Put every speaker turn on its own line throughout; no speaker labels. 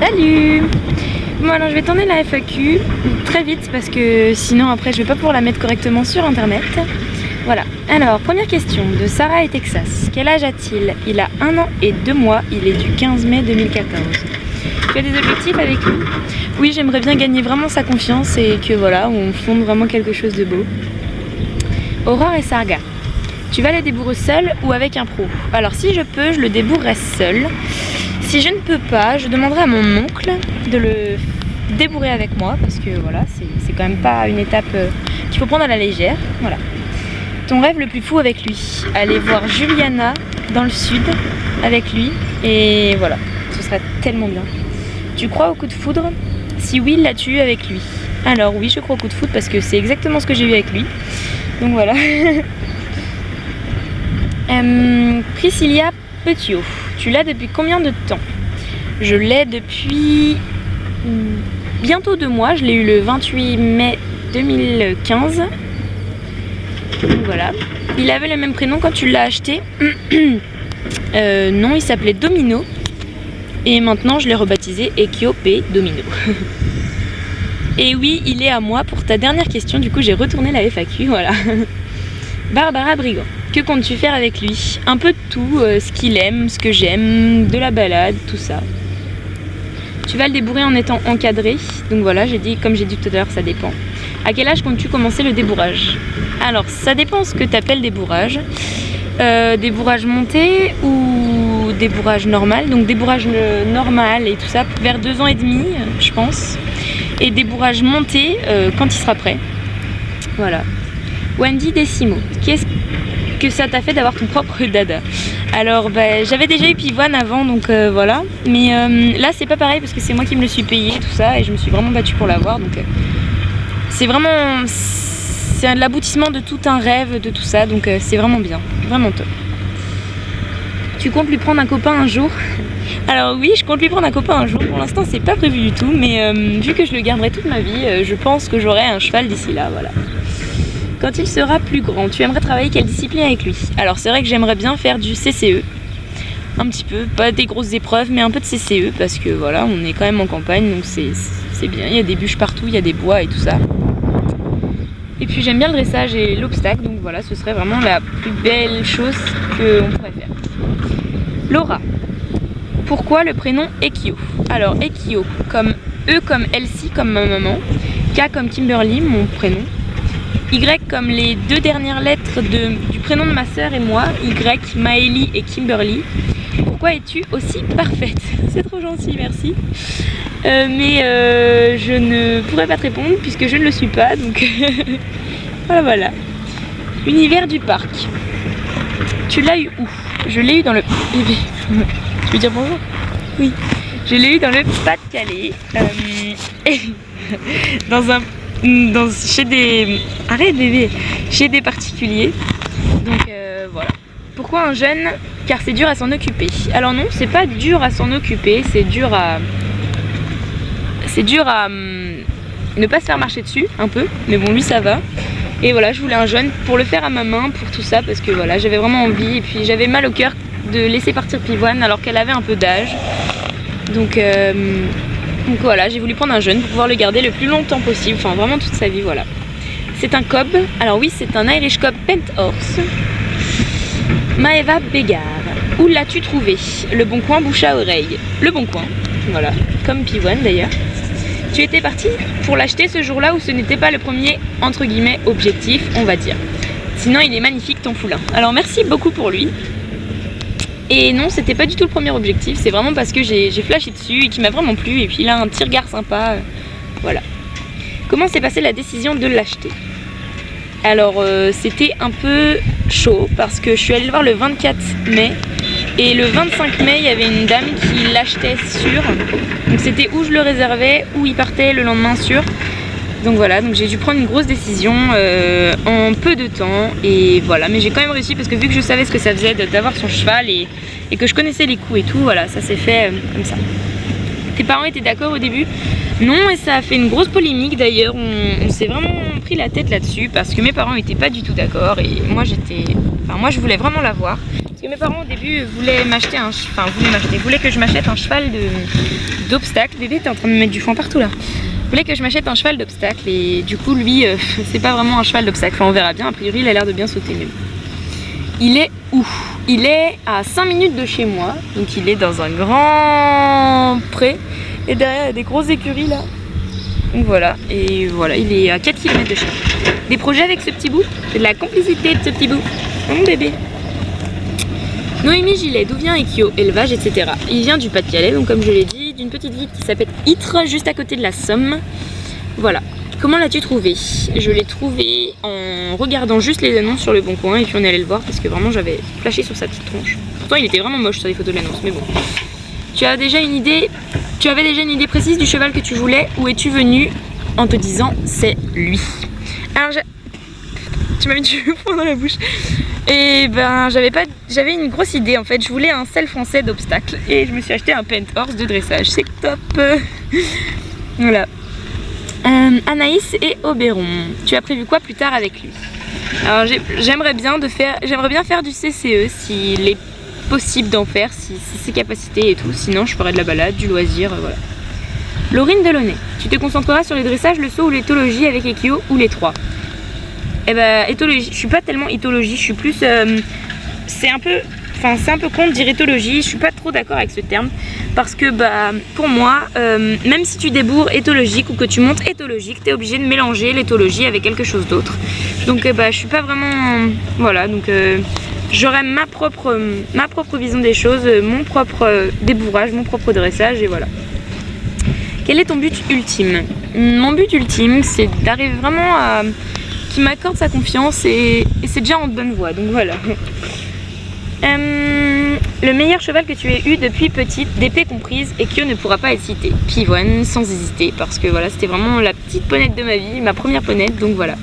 Salut! Bon alors je vais tourner la FAQ très vite parce que sinon après je vais pas pouvoir la mettre correctement sur internet. Voilà. Alors première question de Sarah et Texas. Quel âge a-t-il? Il a 1 an et 2 mois, il est du 15 mai 2014. Tu as des objectifs avec lui? Oui, j'aimerais bien gagner vraiment sa confiance et que voilà, on fonde vraiment quelque chose de beau. Aurore et Sarga. Tu vas les débourrer seul ou avec un pro? Alors si je peux, je le débourrerai seul. Si je ne peux pas, je demanderai à mon oncle de le débourrer avec moi parce que voilà, c'est quand même pas une étape qu'il faut prendre à la légère. Voilà. Ton rêve le plus fou avec lui? Aller voir Juliana dans le sud avec lui et voilà, ce sera tellement bien. Tu crois au coup de foudre? Si oui, l'as-tu eu avec lui? Alors oui, je crois au coup de foudre parce que c'est exactement ce que j'ai eu avec lui. Donc voilà. Priscilla Petiot, tu l'as depuis combien de temps? Je l'ai depuis bientôt 2 mois, je l'ai eu le 28 mai 2015. Donc voilà. Il avait le même prénom quand tu l'as acheté. Non, il s'appelait Domino. Et maintenant je l'ai rebaptisé Ekio P Domino. Et oui, il est à moi pour ta dernière question, du coup j'ai retourné la FAQ, voilà. Barbara Brigand, que comptes-tu faire avec lui? Un peu de tout, ce qu'il aime, ce que j'aime, de la balade, tout ça. Tu vas le débourrer en étant encadré, donc voilà, comme j'ai dit tout à l'heure, ça dépend. À quel âge comptes-tu commencer le débourrage? Alors, ça dépend ce que tu appelles débourrage. Débourrage monté ou débourrage normal? Donc débourrage normal et tout ça, vers 2 ans et demi, je pense. Et débourrage monté quand il sera prêt. Voilà. Wendy Decimo, qu'est-ce que ça t'a fait d'avoir ton propre dada? Alors j'avais déjà eu Pivoine avant donc voilà, mais là c'est pas pareil parce que c'est moi qui me le suis payé tout ça et je me suis vraiment battue pour l'avoir donc c'est l'aboutissement de tout un rêve de tout ça donc c'est vraiment bien, vraiment top. Tu comptes lui prendre un copain un jour? Alors oui, je compte lui prendre un copain un jour, pour l'instant c'est pas prévu du tout mais vu que je le garderai toute ma vie, je pense que j'aurai un cheval d'ici là, voilà. Quand il sera plus grand, tu aimerais travailler quelle discipline avec lui? Alors c'est vrai que j'aimerais bien faire du CCE, un petit peu, pas des grosses épreuves, mais un peu de CCE, parce que voilà, on est quand même en campagne, donc c'est bien, il y a des bûches partout, il y a des bois et tout ça. Et puis j'aime bien le dressage et l'obstacle, donc voilà, ce serait vraiment la plus belle chose qu'on pourrait faire. Laura, pourquoi le prénom Ekio? Alors Ekio, comme E comme Elsie, comme ma maman, K comme Kimberly, mon prénom, Y comme les 2 dernières lettres du prénom de ma sœur et moi, Y, Maëlie et Kimberly. Pourquoi es-tu aussi parfaite? C'est trop gentil, merci. Mais je ne pourrais pas te répondre puisque je ne le suis pas, donc voilà. Univers du parc. Tu l'as eu où? Je l'ai eu dans le... Bébé, tu veux dire bonjour? Oui. Je l'ai eu dans le Pas-de-Calais. Chez des... Arrête bébé! Chez des particuliers. Donc voilà. Pourquoi un jeune? Car c'est dur à s'en occuper. Alors non, c'est pas dur à s'en occuper, c'est dur à ne pas se faire marcher dessus, un peu. Mais bon, lui ça va. Et voilà, je voulais un jeune pour le faire à ma main, pour tout ça, parce que voilà, j'avais vraiment envie. Et puis j'avais mal au cœur de laisser partir Pivoine alors qu'elle avait un peu d'âge. Donc voilà, j'ai voulu prendre un jeune pour pouvoir le garder le plus longtemps possible, enfin vraiment toute sa vie, voilà. C'est un cob, alors oui c'est un Irish Cob Pent Horse. Maëva Bégard, où l'as-tu trouvé? Le Bon Coin bouche à oreille. Le Bon Coin, voilà, comme Pivoine d'ailleurs. Tu étais parti pour l'acheter ce jour-là ou ce n'était pas le premier, entre guillemets, objectif, on va dire. Sinon il est magnifique ton foulin. Alors merci beaucoup pour lui. Et non, c'était pas du tout le premier objectif, c'est vraiment parce que j'ai flashé dessus et qu'il m'a vraiment plu. Et puis il a un petit regard sympa, voilà. Comment s'est passée la décision de l'acheter? Alors c'était un peu chaud parce que je suis allée le voir le 24 mai. Et le 25 mai, il y avait une dame qui l'achetait sûr. Donc c'était où je le réservais, où il partait le lendemain sûr. Donc voilà, donc j'ai dû prendre une grosse décision en peu de temps. Et voilà, mais j'ai quand même réussi parce que vu que je savais ce que ça faisait d'avoir son cheval et que je connaissais les coups et tout, voilà, ça s'est fait comme ça. Tes parents étaient d'accord au début? Non, et ça a fait une grosse polémique d'ailleurs. On s'est vraiment pris la tête là-dessus parce que mes parents n'étaient pas du tout d'accord. Et moi je voulais vraiment l'avoir. Parce que mes parents au début voulaient m'acheter voulaient que je m'achète un cheval d'obstacle. Bébé, t'es en train de me mettre du foin partout là. Voulait que je m'achète un cheval d'obstacle et du coup lui c'est pas vraiment un cheval d'obstacle, enfin on verra bien, a priori il a l'air de bien sauter mais bon. Il est où? Il est à 5 minutes de chez moi, donc il est dans un grand pré et derrière il y a des grosses écuries là. Donc voilà, et voilà, il est à 4 km de chez moi. Des projets avec ce petit bout? C'est de la complicité de ce petit bout. Mon bébé. Noémie Gillet, d'où vient Ekio? Élevage, etc. Il vient du Pas-de-Calais, donc comme je l'ai dit, d'une petite ville qui s'appelle Ytre, juste à côté de la Somme. Voilà. Comment l'as-tu trouvé? Je l'ai trouvé en regardant juste les annonces sur le Bon Coin et puis on est allé le voir parce que vraiment j'avais flashé sur sa petite tronche. Pourtant il était vraiment moche sur les photos de l'annonce, mais bon. Tu avais déjà une idée précise du cheval que tu voulais ou es-tu venu en te disant c'est lui? Alors tu m'as mis du poing dans la bouche. Et ben j'avais une grosse idée en fait, je voulais un sel français d'obstacle et je me suis acheté un paint horse de dressage, c'est top. Voilà. Anaïs et Oberon, tu as prévu quoi plus tard avec lui? Alors j'aimerais bien faire du CCE s'il est possible d'en faire, si ses capacités et tout, sinon je ferai de la balade, du loisir, voilà. Laurine Delaunay, tu te concentreras sur les dressages, le saut ou l'éthologie avec Ekio ou les trois? Eh ben éthologie, je suis pas tellement éthologie, je suis plus c'est un peu con de dire éthologie, je suis pas trop d'accord avec ce terme parce que pour moi même si tu débourres éthologique ou que tu montes éthologique, tu es obligé de mélanger l'éthologie avec quelque chose d'autre. Donc je suis pas vraiment voilà, donc j'aurai ma propre vision des choses, mon propre débourrage, mon propre dressage et voilà. Quel est ton but ultime? Mon but ultime, c'est d'arriver vraiment à qu'il m'accorde sa confiance et c'est déjà en bonne voie, donc voilà. Le meilleur cheval que tu aies eu depuis petite, d'épée comprise, et Kyo ne pourra pas être cité. Pivoine, sans hésiter, parce que voilà, c'était vraiment la petite ponette de ma vie, ma première ponette, donc voilà.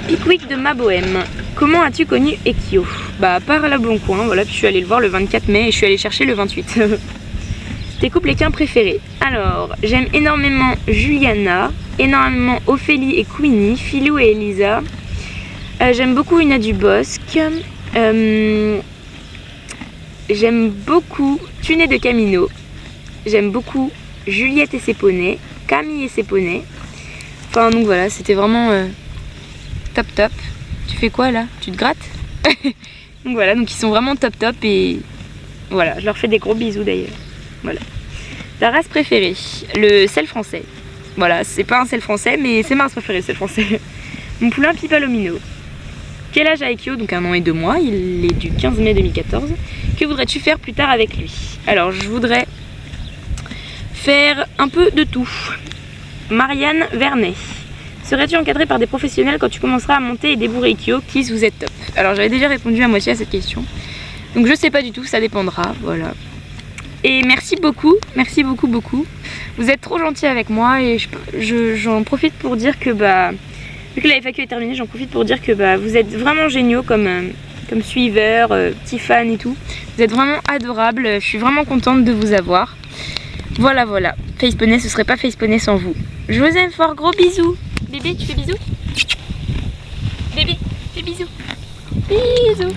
Pickwick de ma bohème. Comment as-tu connu Ekio? Par la Bon Coin, voilà, puis je suis allée le voir le 24 mai et je suis allée chercher le 28. Tes couples équins préférés? Alors, j'aime énormément Juliana, énormément Ophélie et Queenie, Philou et Elisa. J'aime beaucoup Una Dubosc. J'aime beaucoup Tuné de Camino. J'aime beaucoup Juliette et ses poneys, Camille et ses poneys. Enfin donc voilà, c'était vraiment top top. Tu fais quoi là? Tu te grattes? Donc voilà, donc ils sont vraiment top top et voilà, je leur fais des gros bisous d'ailleurs. Voilà. Ta race préférée? Le sel français. Voilà, c'est pas un sel français mais c'est ma race préférée, le sel français. Mon poulain Pipalomino. Quel âge a Ekio? Donc 1 an et 2 mois, il est du 15 mai 2014. Que voudrais-tu faire plus tard avec lui? Alors je voudrais faire un peu de tout. Marianne Vernet. Serais-tu encadré par des professionnels quand tu commenceras à monter et débourrer Ekio? Kiss, vous êtes top. Alors j'avais déjà répondu à moitié à cette question. Donc je sais pas du tout, ça dépendra, voilà. Et merci beaucoup beaucoup. Vous êtes trop gentils avec moi et j'en profite pour dire que vu que la FAQ est terminée, j'en profite pour dire que vous êtes vraiment géniaux comme suiveurs, petits fans et tout. Vous êtes vraiment adorables, je suis vraiment contente de vous avoir. Voilà. Faceponey, ce serait pas Faceponey sans vous. Je vous aime fort, gros bisous. Bébé, tu fais bisous? Bébé, fais bisous. Bisous.